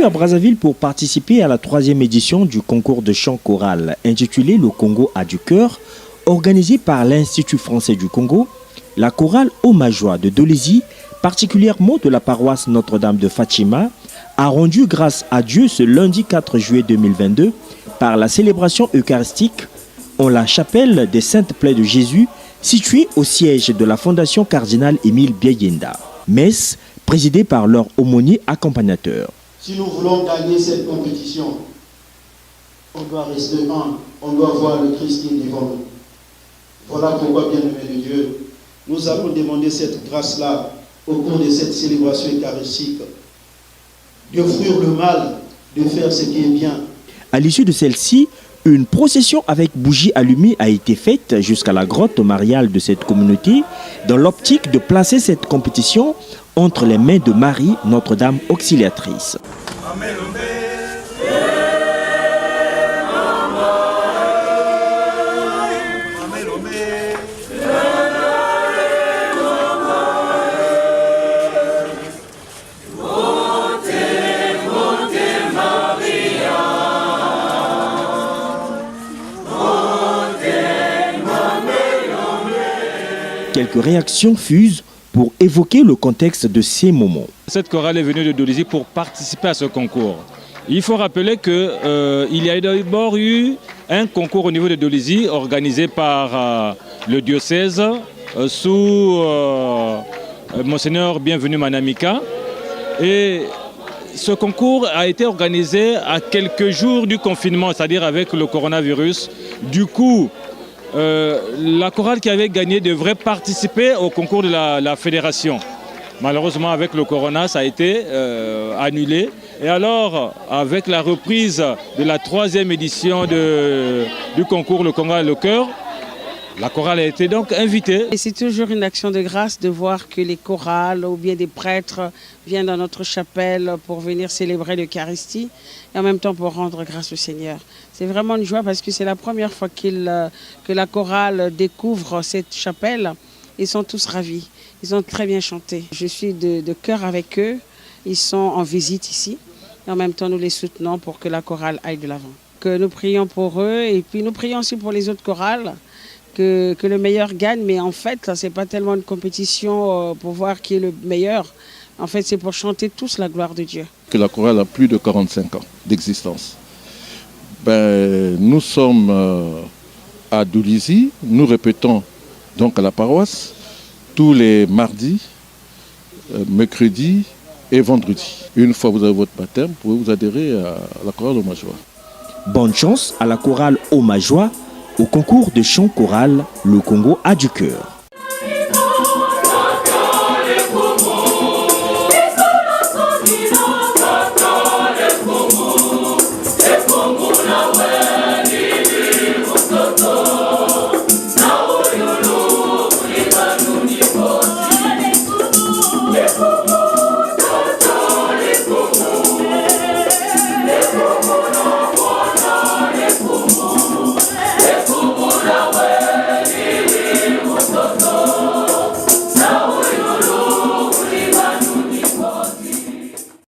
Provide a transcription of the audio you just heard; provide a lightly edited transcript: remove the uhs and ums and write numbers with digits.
à Brazzaville pour participer à la 3e édition du concours de chant choral intitulé Le Congo a du cœur, organisé par l'Institut français du Congo. La chorale Omajoie de Dolisie, particulièrement de la paroisse Notre-Dame de Fatima, a rendu grâce à Dieu ce lundi 4 juillet 2022 par la célébration eucharistique en la chapelle des Saintes Plaies de Jésus, située au siège de la Fondation Cardinal Émile Biayenda. Messe présidée par leur aumônier accompagnateur. Si nous voulons gagner cette compétition, on doit rester humble, on doit voir le Christ qui est devant nous. Voilà pourquoi, bien-aimés de Dieu, nous allons demander cette grâce-là au cours de cette célébration eucharistique, de fuir le mal, de faire ce qui est bien. À l'issue de celle-ci, une procession avec bougies allumées a été faite jusqu'à la grotte mariale de cette communauté dans l'optique de placer cette compétition entre les mains de Marie, Notre-Dame auxiliatrice. Quelques réactions fusent pour évoquer le contexte de ces moments. Cette chorale est venue de Dolisie pour participer à ce concours. Il faut rappeler qu'il y a d'abord eu un concours au niveau de Dolisie organisé par le diocèse sous Monseigneur Bienvenu Manamika. Et ce concours a été organisé à quelques jours du confinement, c'est-à-dire avec le coronavirus. Du coup, la chorale qui avait gagné devrait participer au concours de la fédération. Malheureusement, avec le corona, ça a été annulé. Et alors, avec la reprise de la 3e édition du concours Le Congo a le cœur, la chorale a été donc invitée. Et c'est toujours une action de grâce de voir que les chorales ou bien des prêtres viennent dans notre chapelle pour venir célébrer l'Eucharistie et en même temps pour rendre grâce au Seigneur. C'est vraiment une joie parce que c'est la première fois que la chorale découvre cette chapelle. Ils sont tous ravis, ils ont très bien chanté. Je suis de cœur avec eux, ils sont en visite ici et en même temps nous les soutenons pour que la chorale aille de l'avant. Que nous prions pour eux et puis nous prions aussi pour les autres chorales. Que le meilleur gagne, mais en fait, ce n'est pas tellement une compétition pour voir qui est le meilleur. En fait, c'est pour chanter tous la gloire de Dieu. Que la chorale a plus de 45 ans d'existence. Nous sommes à Dolisie, nous répétons donc à la paroisse tous les mardis, mercredis et vendredis. Une fois que vous avez votre baptême, vous pouvez vous adhérer à la chorale Omajoie. Bonne chance à la chorale Omajoie au concours de chant choral Le Congo a du cœur.